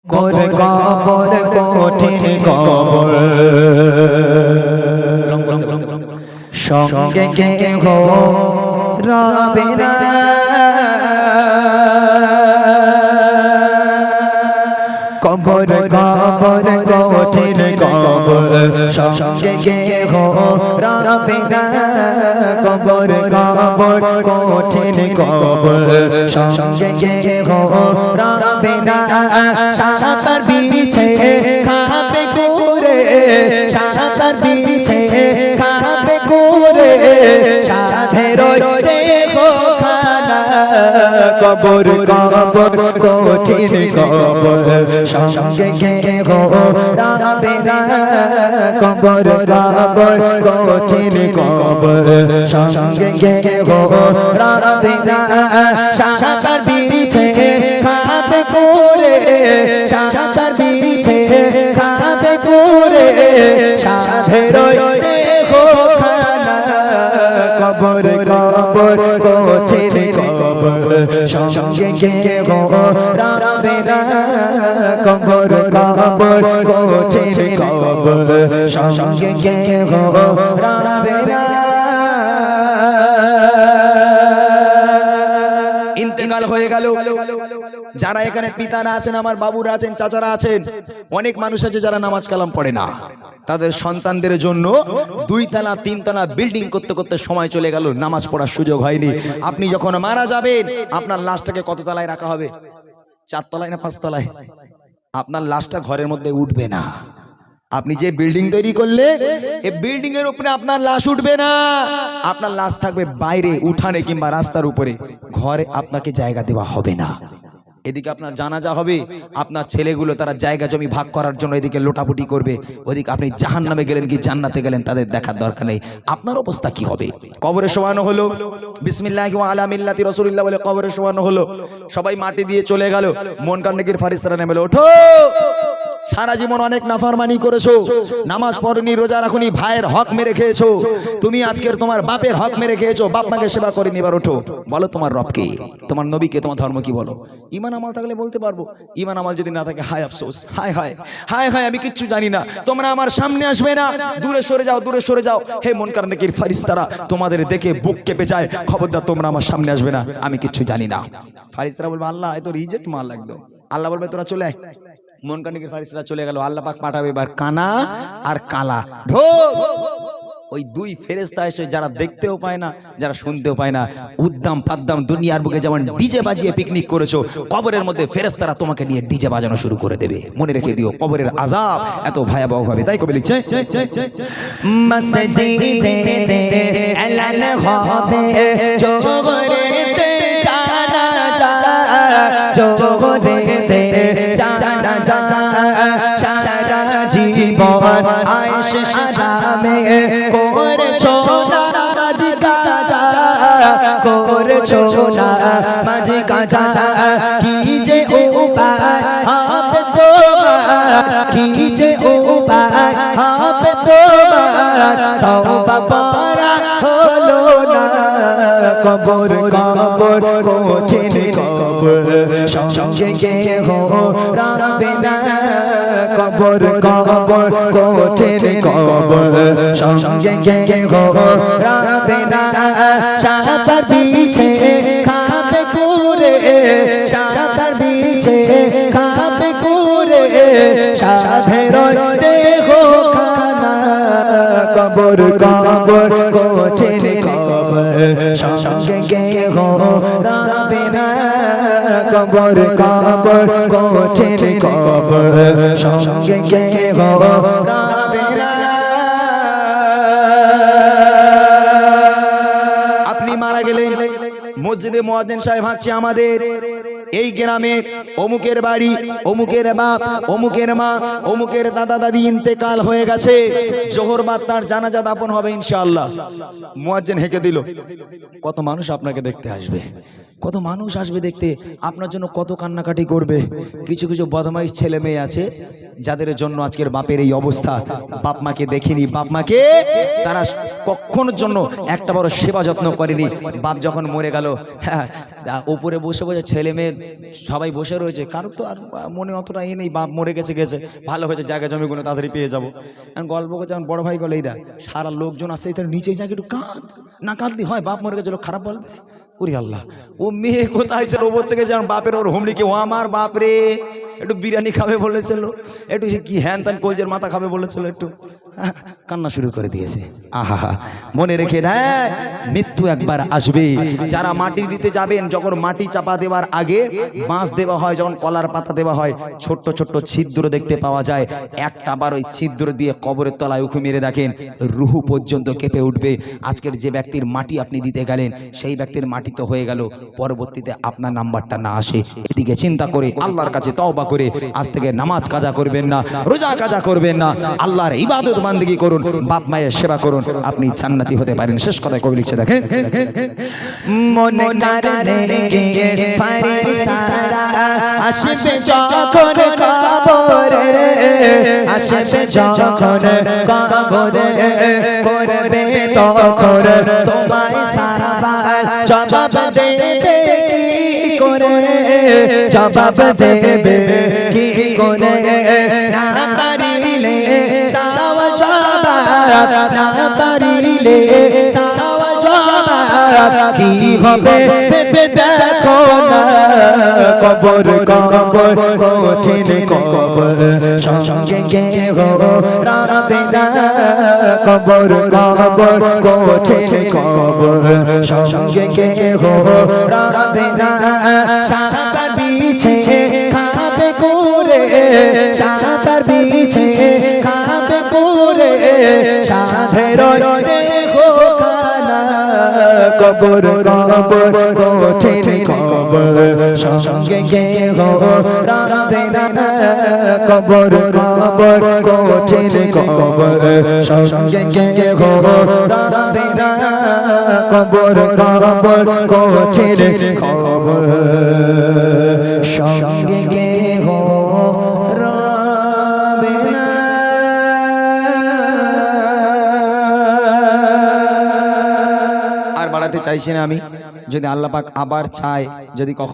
কবর কঠিন কবর সঙ্গে কেহ রবে না কবর কঠিন কবর সঙ্গে কেহ রবে না কবর কঠিন কবর সঙ্গে কেহ রবে না সাপার বিছে খাবে করে সাপার বিছে খাবে করে সাধের দেখো খানা কবর কঠিন কবর সঙ্গে কেহ রবে না কবর কঠিন কবর সঙ্গে কেহ রবে না সাপার বিছে খাবে করে সাপার বিছে খাবে করে সাধের দেখো খানা কবর কঠিন কবর সঙ্গে কেহ রবে না কবর কঠিন কবর সঙ্গে কেহ রবে না ইন্তেকাল হয়ে গেল যারা এখানে পিতারা আছেন আমার বাবুরা আছেন চাচারা আছেন অনেক মানুষ আছে যারা নামাজ কালাম পড়ে না তাদের সন্তানদের জন্য 2 তলা 3 তলা বিল্ডিং করতে করতে সময় চলে গেল নামাজ পড়ার সুযোগ হয়নি আপনি যখন মারা যাবেন আপনার লাশটাকে কত তলায় রাখা হবে 4 তলায় না 5 তলায় আপনার লাশটা ঘরের মধ্যে উঠবে না আপনি যে বিল্ডিং তৈরি করলে এই বিল্ডিং এর উপরে আপনার লাশ উঠবে না আপনার লাশ থাকবে বাইরে উঠানে কিংবা রাস্তার উপরে ঘরে আপনাকে জায়গা দেওয়া হবে না এদিকে আপনার জানাজা হবে আপনার ছেলেগুলো তারা জায়গা জমি ভাগ করার জন্য এদিকে লোটাপুটি করবে ওদিকে আপনি জাহান্নামে গেলেন কি জান্নাতে গেলেন তাদের দেখার দরকার নেই আপনার অবস্থা কি হবে কবরে শোয়ানো হলো বিসমিল্লাহি ওয়া আলা মিল্লাতি রাসূলিল্লাহ বলে কবরে শোয়ানো হলো সবাই মাটি দিয়ে চলে গেল মুনকার ফারিস্তারা নেমে এলো ওঠো সারা জীবন অনেক নাফরমানি করেছো নামাজ পড়নি রোজা রাখনি ভাইয়ের হক মেরে খেয়েছো তুমি আজকের তোমার বাপের হক মেরে খেয়েছো বাপ মাকে সেবা করেনি এবার ওঠো বলো তোমার রবকে তোমার নবীকে তোমার ধর্ম কি বলো ঈমান আমল থাকলে বলতে পারবো ঈমান আমল যদি না থাকে হায় আফসোস হায় হায় হায় হায় আমি কিচ্ছু জানি না তোমরা আমার সামনে আসবে না দূরে সরে যাও হে মুনকার নাকির ফারিস্তারা তোমাদের দেখে বুক কেঁপে যায় খবরদার তোমরা আমার সামনে আসবে না আমি কিচ্ছু জানি না ফারিস্তারা বলবে আল্লাহ এত রিজেক্ট মাল লাগতো আল্লাহ বলবে তোরা চলে আয় মুনকার ফারিস্তারা চলে গেল আল্লাহ পাক পাঠাবে এবার কানা আর কালা ঢোক ওই 2 ফেরেশতা এসে যারা দেখতেও পায় না যারা শুনতেও পায় না উদ্দাম পাদ্দাম দুনিয়ার বুকে যেমন ডিজে বাজিয়ে পিকনিক করেছো কবরের মধ্যে ফেরেশতারা তোমাকে নিয়ে ডিজে বাজানো শুরু করে দেবে মনে রেখে দিও কবরের আযাব এত ভয়াবহ হবে তাই কবি লিখছে মসজিদে এলান হবে জোহরেতে জানাজা জোহরেতে জানাজা সারা জীবন আয়েশে আরামে করেছো নামাজ কাজা করেছো নামাজ কাজা কি যে উপায় হবে তোমার কি যে উপায় হবে তোমার তওবা পড়া হলো না কবর কঠিন কবর সঙ্গে কেহ রবে না কবর কঠিন কবর সঙ্গে কেহ রবে না সাপার বিছে খাবে করে সাপার বিছে খাবে করে সাধের দেখো খানা কবর কঠিন কবর সঙ্গে কেহ রবে না কবর কঠিন কবর সঙ্গে কেহ রবে না আপনি মারা গেলেন মসজিদে মুয়াজ্জিন সাহেব হচ্ছে আমাদের এই গ্রামে অমুকের বাড়ি অমুকের বাপ অমুকের মা অমুকের দাদা দাদি ইন্তেকাল হয়ে গেছে জোহর বাদ তার জানাজা দাফন হবে ইনশাআল্লাহ মুয়াজ্জিন হেঁকে দিল কত মানুষ আপনাকে দেখতে আসবে কত মানুষ আসবে দেখতে আপনার জন্য কত কান্নাকাটি করবে কিছু কিছু বদমাইশ ছেলে মেয়ে আছে যাদের জন্য আজকের বাপের এই অবস্থা বাপ মাকে দেখিনি বাপ মাকে তারা কখনোর জন্য একটা বড় সেবা যত্ন করেনি। বাপ যখন মরে গেল, হ্যাঁ, উপরে বসে বসে ছেলে মেয়ে সবাই বসে রয়েছে, কারো তো আর মনে অতটা এ নেই, বাপ মরে গেছে গেছে, ভালো হয়েছে, জায়গা জমিগুলো তাড়াতাড়ি পেয়ে যাবো। গল্প করছে আমার বড় ভাই গেলে, এই দেখ সারা লোকজন আসছে, তার নিচে জায়গা একটু কাঁদ, না কাঁদলি হয়, বাপ মরে গেছে, লোক খারাপ বলবে। ওরে আল্লাহ, ও মেয়ে কোথায় ছিল, ওপর থেকে যেমন বাপের ওর হুমড়িকে, ও আমার বাপ রে, একটু বিরিয়ানি খাবে বলেছিল, একটু সে কি হ্যান ত্যান কলজের মাথা খাবে বলেছিল, একটু কান্না শুরু করে দিয়েছে। আহা, মনে রেখে দেয় মৃত্যু একবার আসবে। যারা মাটি দিতে যাবেন, যখন মাটি চাপা দেওয়ার আগে বাঁশ দেওয়া হয়, যখন কলার পাতা দেওয়া হয়, ছোট্ট ছোট্ট ছিদ্র দেখতে পাওয়া যায়। একটা বার ওই ছিদ্র দিয়ে কবরের তলায় উঁকি মেরে দেখেন, রুহু পর্যন্ত কেঁপে উঠবে। আজকের যে ব্যক্তির মাটি আপনি দিতে গেলেন, সেই ব্যক্তির মাটি তো হয়ে গেল, পরবর্তীতে আপনার নাম্বারটা না আসে, এদিকে চিন্তা করে আল্লাহর কাছে তওবা করে আজ থেকে নামাজ কাজা করবেন না, রোজা কাজা করবেন না, আল্লাহর ইবাদত বান্দেগি করুন, বাপ মায়ের সেবা করুন, আপনি জান্নাতি হতে পারেন। শেষ কথায় কবি লিখছে দেখেন, মনে কারণে গিয়ে ফারিস্তারা আসবে যখন কবরে, আসবে যখন কবরে, করবে তখন তোমায় সারাবার জবাব দেবে কি করে, জবাব দেবে কি করে, না পারিলে সওয়াল জবাব, না পারিলে সওয়াল জবাব কি হবে ভেবে দেখো না, কবর কবর কঠিন কবর, সঙ্গে কেহ রাবে না, কবর কবর কঠিন কবর, সঙ্গে কেহ রাবে না, সাঁতার বিছে খাবে করে, সাঁতার বিছে খাবে করে, সাধের দেহ খানা, কবর কবর কঠিন কবর, সঙ্গে কেহ রাবে না, কবর কবর কঠিন কবর, সঙ্গে কেহ রাবে না, কবর কবর কঠিন কবর, সঙ্গে কেহ রাবে না। আর বাড়াতে চাইছি না আমি, যদি আল্লাহ পাক আবার চায়, যদি কখন